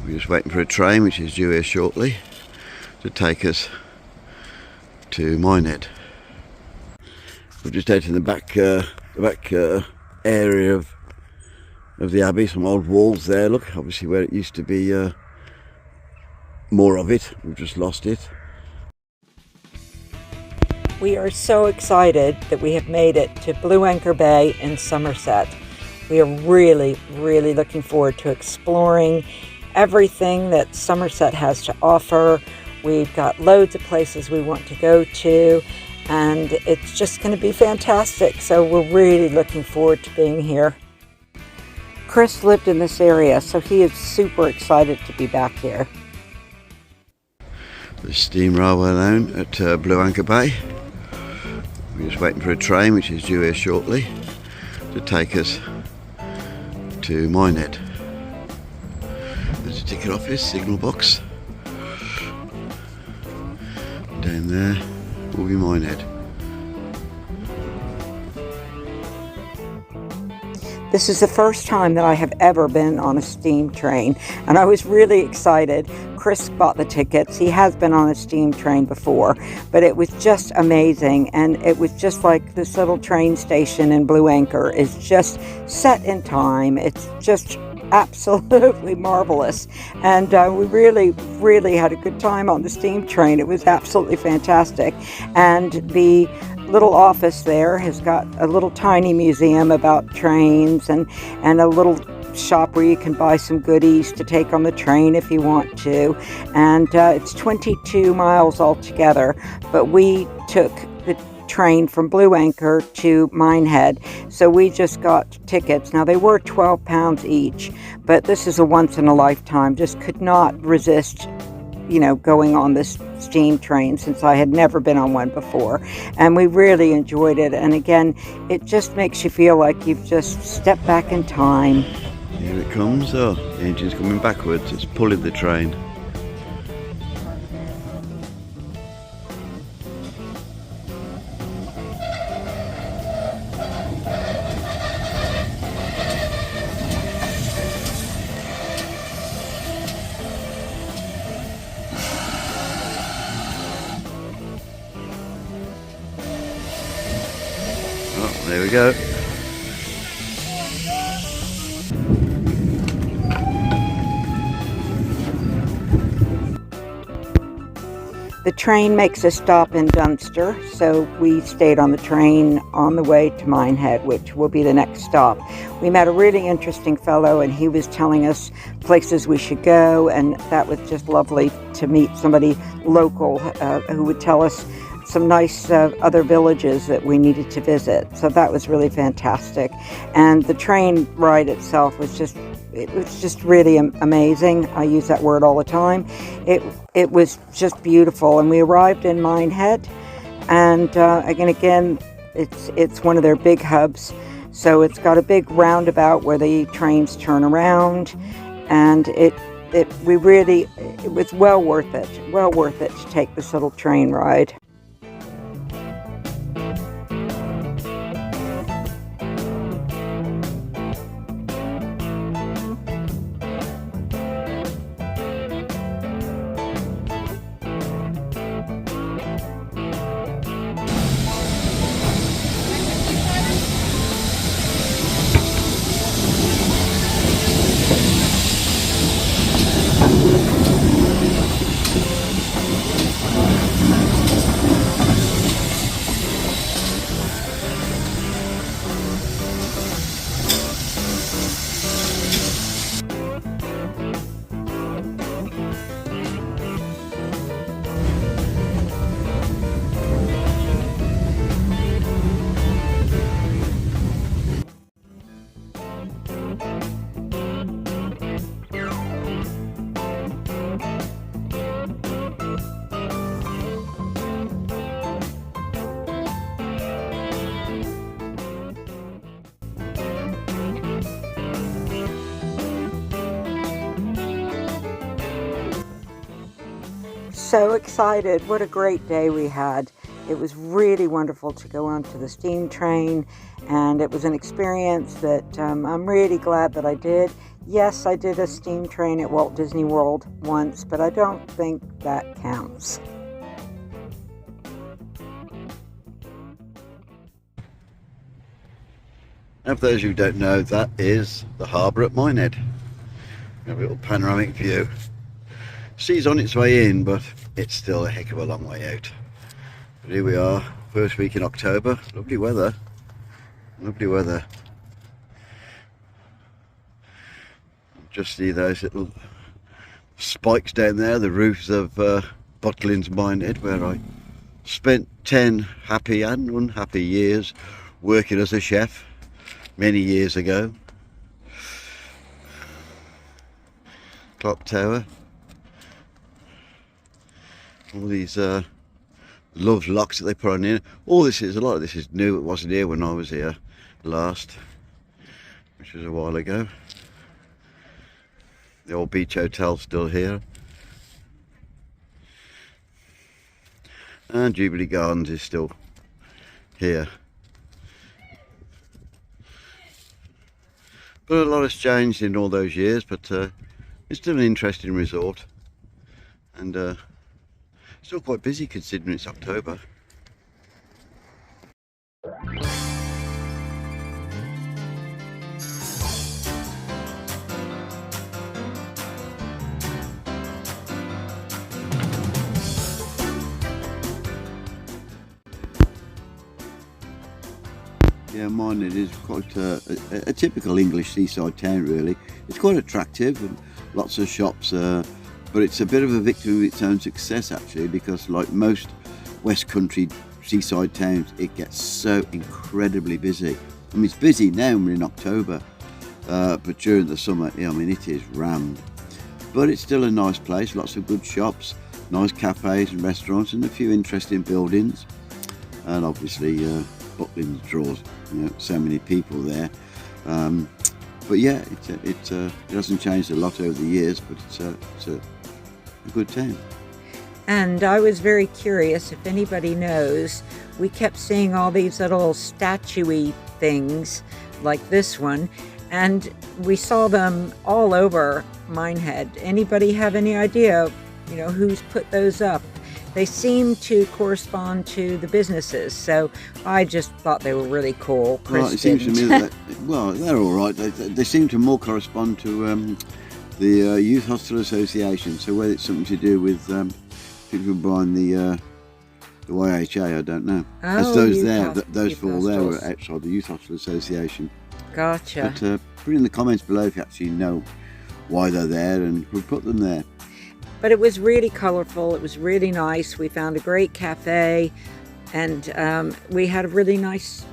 We're just waiting for a train which is due here shortly to take us to Minehead. We're just out in the back area of the abbey. Some old walls there. Look, obviously where it used to be more of it. We've just lost it. We are so excited that we have made it to Blue Anchor Bay in Somerset. We are really, really looking forward to exploring everything that Somerset has to offer. We've got loads of places we want to go to, and it's just going to be fantastic. So we're really looking forward to being here. Chris lived in this area, so he is super excited to be back here. The steam railway line at Blue Anchor Bay. We're just waiting for a train which is due here shortly to take us to Minehead. There's a ticket office, signal box. Down there will be Minehead. This is the first time that I have ever been on a steam train, and I was really excited. Chris bought the tickets. He has been on a steam train before, but it was just amazing, and it was just like this little train station in Blue Anchor is just set in time. It's just absolutely marvelous, and we really had a good time on the steam train. It was absolutely fantastic, and the little office there has got a little tiny museum about trains and a little shop where you can buy some goodies to take on the train if you want to, and it's 22 miles altogether, but we took the train from Blue Anchor to Minehead, so we just got tickets. Now they were £12 each, but this is a once in a lifetime. Just could not resist, you know, going on this steam train since I had never been on one before, and we really enjoyed it. And again, it just makes you feel like you've just stepped back in time. Here it comes. Oh, the engine's coming backwards. It's pulling the train. Oh, there we go. The train makes a stop in Dunster, so we stayed on the train on the way to Minehead, which will be the next stop. We met a really interesting fellow, and he was telling us places we should go, and that was just lovely to meet somebody local who would tell us some nice other villages that we needed to visit. So that was really fantastic. And the train ride itself was just really amazing. I use that word all the time. It was just beautiful, and we arrived in Minehead, and again, it's one of their big hubs. So it's got a big roundabout where the trains turn around, and it was well worth it to take this little train ride. So excited. What a great day we had. It was really wonderful to go onto the steam train, and it was an experience that I'm really glad that I did. Yes, I did a steam train at Walt Disney World once, but I don't think that counts. And for those who don't know, that is the harbour at Minehead. A little panoramic view. Sea's on its way in, but it's still a heck of a long way out. But here we are, first week in October. Lovely weather. Lovely weather. Just see those little spikes down there, the roofs of Butlins Minehead, where I spent 10 happy and unhappy years working as a chef many years ago. Clock tower. All these love locks that they put on here. A lot of this is new. It wasn't here when I was here last, which was a while ago. The old beach hotel's still here. And Jubilee Gardens is still here. But a lot has changed in all those years, but it's still an interesting resort. And still quite busy considering it's October. Yeah, Minehead is quite a typical English seaside town, really. It's quite attractive and lots of shops, but it's a bit of a victim of its own success, actually, because like most West Country seaside towns, it gets so incredibly busy. I mean, it's busy now, we're in October, but during the summer, yeah, I mean, it is rammed. But it's still a nice place, lots of good shops, nice cafes and restaurants, and a few interesting buildings. And obviously, Butlins draws so many people there, but yeah, it hasn't changed a lot over the years, but it's a good town. And I was very curious if anybody knows, we kept seeing all these little statue-y things like this one, and we saw them all over Minehead. Anybody have any idea, who's put those up? They seem to correspond to the businesses, so I just thought they were really cool. Well, it seems to me that they're all right. They seem to more correspond to the Youth Hostel Association. So whether it's something to do with people buying the YHA, I don't know. As those there, those four there were outside the Youth Hostel Association. Gotcha. But put in the comments below if you actually know why they're there and who put them there. But it was really colorful. It was really nice. We found a great cafe, and we had a really nice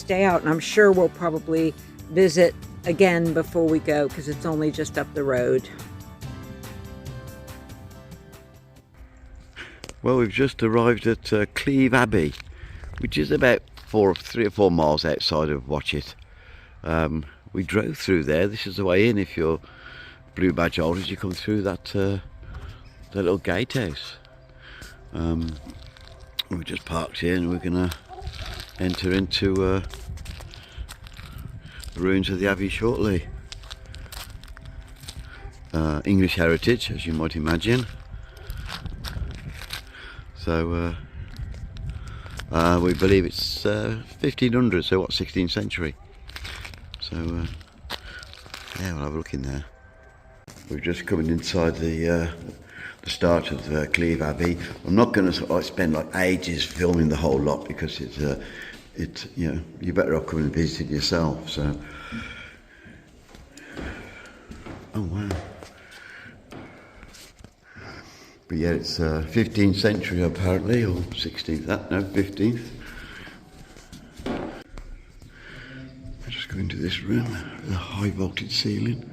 day out. And I'm sure we'll probably visit again before we go because it's only just up the road. Well, we've just arrived at Cleve Abbey, which is about 3 or 4 miles outside of Watchet. We drove through there. This is the way in. If you're blue badge holders, you come through that little gatehouse. We've just parked here and we're going to enter into the ruins of the Abbey shortly. English heritage, as you might imagine. So we believe it's 1500, so what, 16th century. So yeah, we'll have a look in there. We're just coming inside the start of Cleve Abbey. I'm not going to spend ages filming the whole lot because it's you're better off coming and visit yourself. So, oh wow. But yeah, it's 15th century apparently, or 16th. No, 15th. We're just going to this room, the high vaulted ceiling.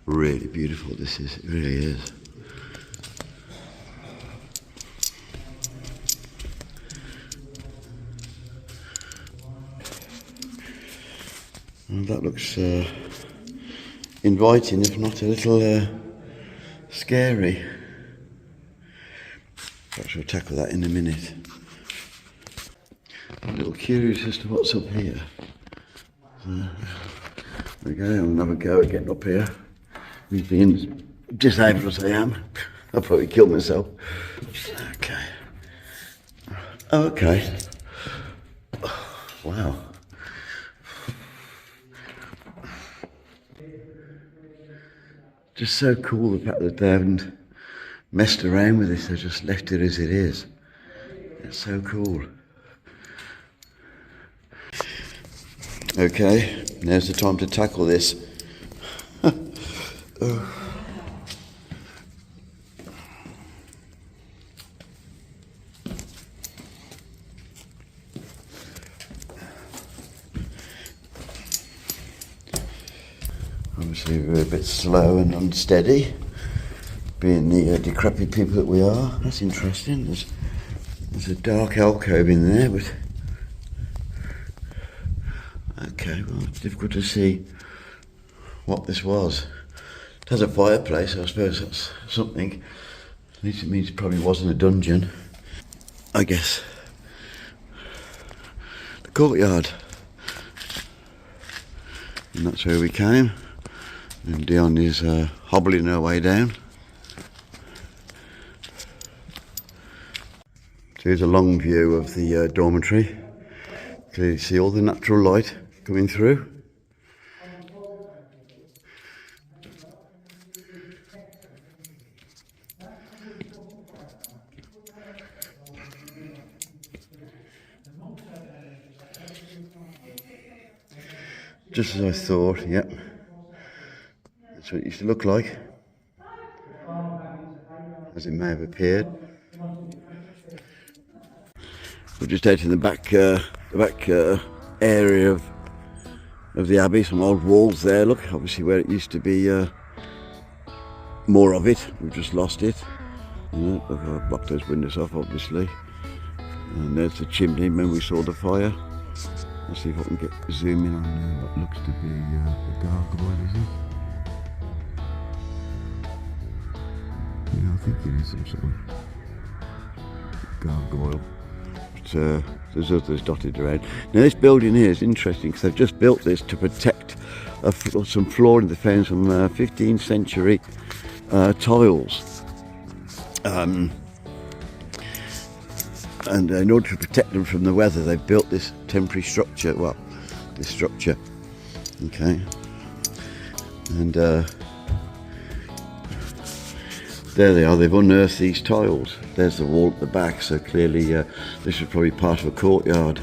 Really beautiful this is, it really is. And that looks inviting, if not a little scary. Perhaps we'll tackle that in a minute. I'm a little curious as to what's up here. There we go, I'll have a go at getting up here. Me being disabled as I am, I'll probably kill myself. Okay. Oh, okay. Wow. Just so cool the fact that they haven't messed around with this, they've just left it as it is. It's so cool. Okay, now's the time to tackle this. Obviously we're a bit slow and unsteady, being the decrepit people that we are. That's interesting. There's a dark alcove in there, but okay, well, it's difficult to see what this was. It has a fireplace, I suppose that's something. At least it means it probably wasn't a dungeon. I guess. The courtyard. And that's where we came. And Dione is hobbling her way down. So here's a long view of the dormitory. Clearly see all the natural light coming through. Just as I thought, yep. That's what it used to look like, as it may have appeared. We're just out in the back area of the abbey. Some old walls there. Look, obviously where it used to be more of it. We've just lost it. You know, I've blocked those windows off, obviously. And there's the chimney when we saw the fire. Let's see if I can get zoom in on what looks to be the gargoyle, is it? Yeah, I think it is some sort of gargoyle. But there's others dotted around. Now this building here is interesting because they've just built this to protect some flooring. They found some 15th century tiles. And in order to protect them from the weather, they've built this temporary structure. Well, this structure. Okay. And there they are. They've unearthed these tiles. There's the wall at the back. So clearly, this was probably part of a courtyard.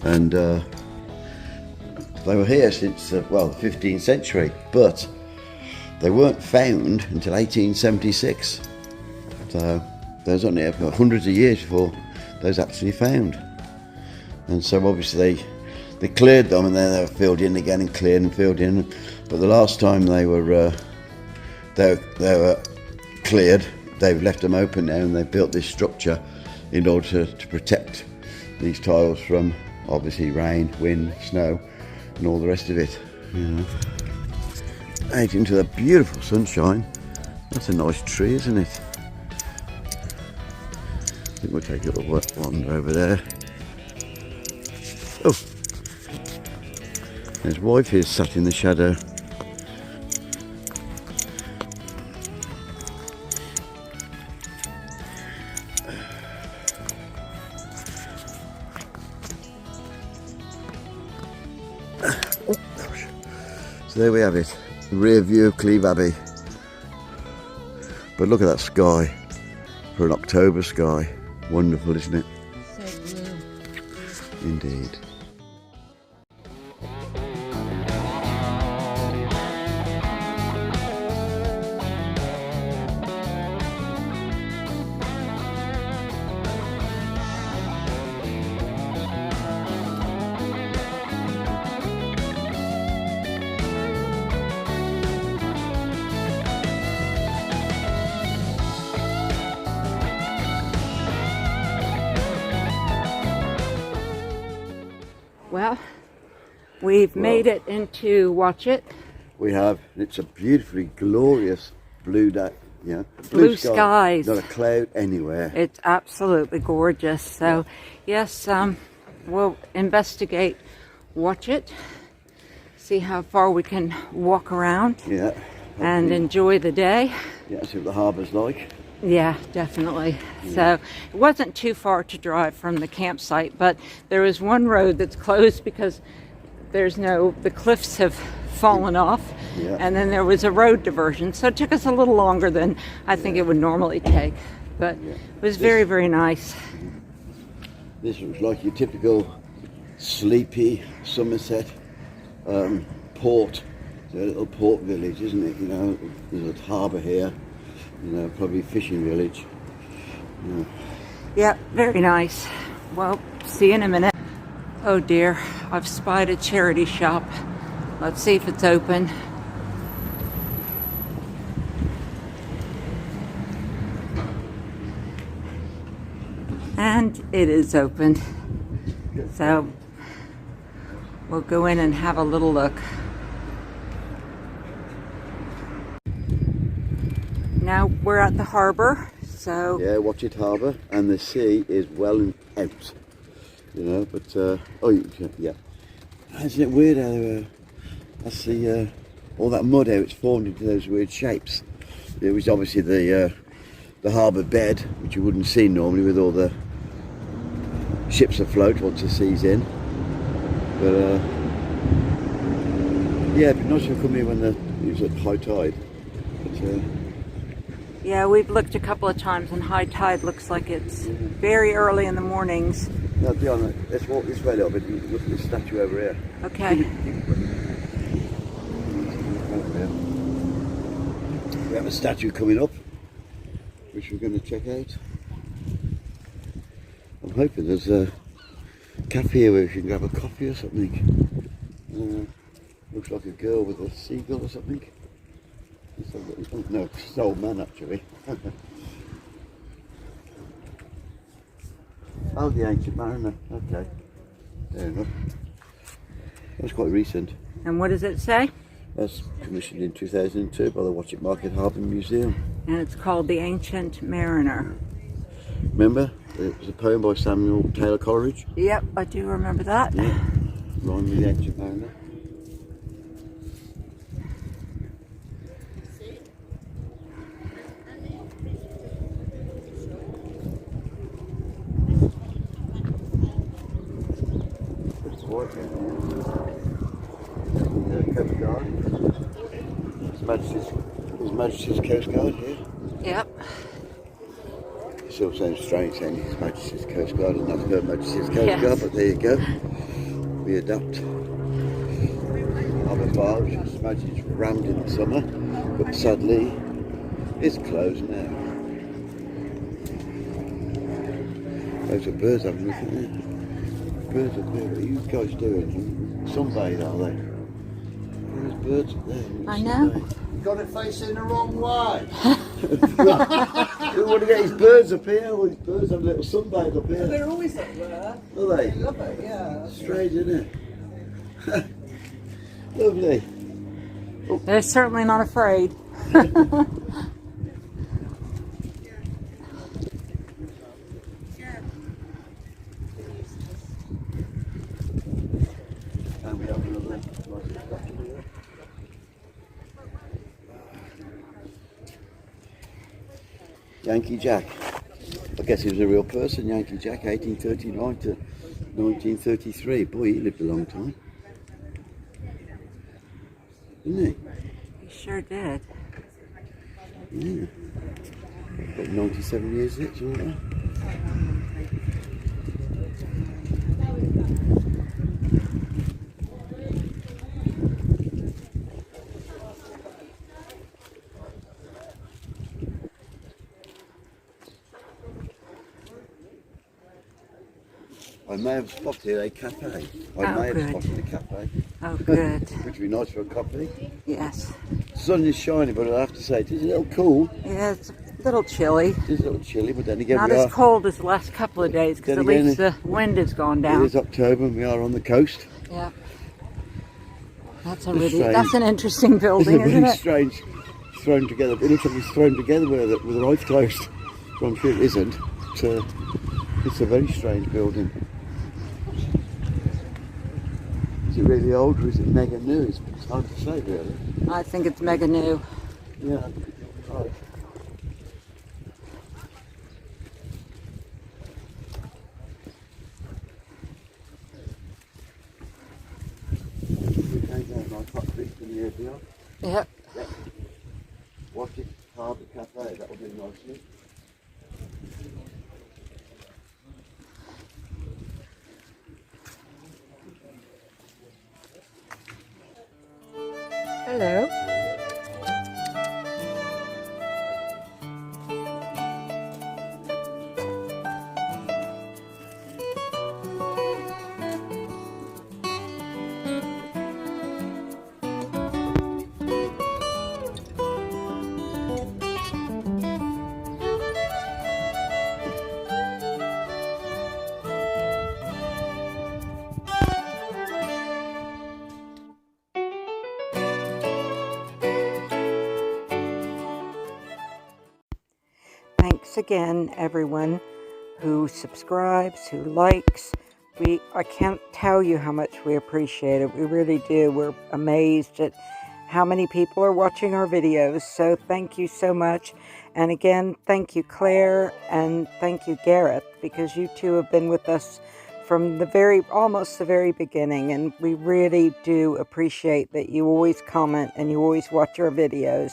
And they were here since well, the 15th century, but they weren't found until 1876. So there's only hundreds of years before those actually found. And so obviously they cleared them, and then they were filled in again and cleared and filled in. But the last time they were cleared, they've left them open now, and they've built this structure in order to protect these tiles from obviously rain, wind, snow and all the rest of it, you know. Out into the beautiful sunshine. That's a nice tree, isn't it? I think we'll take a little wander over there. Oh, his wife here sat in the shadow. Oh, gosh. So there we have it, the rear view of Cleve Abbey. But look at that sky, for an October sky. Wonderful, isn't it? So blue. Indeed. Well, we've made it into Watchet. We have. It's a beautifully glorious blue day. Yeah, Blue skies. Not a cloud anywhere. It's absolutely gorgeous. So, yes, we'll investigate Watchet, see how far we can walk around Yeah. and enjoy the day. Yeah, see what the harbour's like. Yeah, definitely. So it wasn't too far to drive from the campsite, but there is one road that's closed because the cliffs have fallen off. Yeah. And then there was a road diversion. So it took us a little longer than I think it would normally take. But it was very, very nice. This looks like your typical sleepy Somerset port. It's a little port village, isn't it? You know, there's a harbour here. You know, probably fishing village. Yeah. Yeah, very nice. Well, see you in a minute. Oh dear, I've spied a charity shop. Let's see if it's open. And it is open. So we'll go in and have a little look. Now we're at the harbour, so Yeah, watch it harbour, and the sea is well and out. You know, but yeah. Isn't it weird how that's the all that mud how it's formed into those weird shapes? It was obviously the harbour bed, which you wouldn't see normally with all the ships afloat once the sea's in. But yeah, it'd be nice to come here when it was at high tide. But, yeah, we've looked a couple of times and high tide looks like it's very early in the mornings. now, Dione, let's walk this way a little bit. Look at this statue over here. Okay. We have a statue coming up, which we're going to check out. I'm hoping there's a cafe here where we can grab a coffee or something. Looks like a girl with a seagull or something. No, it's an old man actually. Oh, the Ancient Mariner. Okay, fair enough. That's quite recent. And what does it say? That's commissioned in 2002 by the Watchet Market Harbour Museum. And it's called The Ancient Mariner. Remember? It was a poem by Samuel Taylor Coleridge. Yep, I do remember that. Yeah. Rhyme with the Ancient Mariner. Coast Guard. His Majesty's Coast Guard here. Yep. It still sounds strange saying His Majesty's Coast Guard and not Her Majesty's Coast Yes. Guard, but there you go. We adapt. Harbour Bar, which is Majesty's rammed in the summer, but sadly is closed now. Those are birds I'm looking at. Birds up there. What are you guys doing? Sunbathe, are they? There's birds up there. I know. You've got it facing the wrong way. We want to get his birds up here. All these birds have a little sunbathe up here. They're always up there. Are they? Love it, yeah. Strange, isn't it? Lovely. They're certainly not afraid. And we have another nice statue here. Yankee Jack. I guess he was a real person, Yankee Jack, 1839 to 1933. Boy, he lived a long time. Didn't he? He sure did. Yeah. Got 97 years yet, something like that. I may have spotted a cafe. I may have good. spotted a cafe. Oh, good. Which would be nice for a coffee. Yes. The sun is shining, but I have to say it is a little cool. Yeah, it's a little chilly. It is a little chilly, but then again Not we as are. cold as the last couple of days because Then at again, least the wind has gone It down. is October and we are on the coast. Yeah. That's Strange. that's an interesting It's a building, isn't very it? strange thrown together. It looks like it's thrown together with the eyes closed. So I'm sure it isn't. But, it's a very strange building. Is it really old or is it mega new? It's hard to say really. I think it's mega new. Yeah. Right. We came down like hot creek in the area. Yep. Watch it, Harbour Cafe, that'll be nicely. Hello. Thanks again, everyone who subscribes, who likes. I can't tell you how much we appreciate it. We really do. We're amazed at how many people are watching our videos. So thank you so much. And again, thank you, Claire, and thank you, Gareth, because you two have been with us from almost the very beginning. And we really do appreciate that you always comment and you always watch our videos.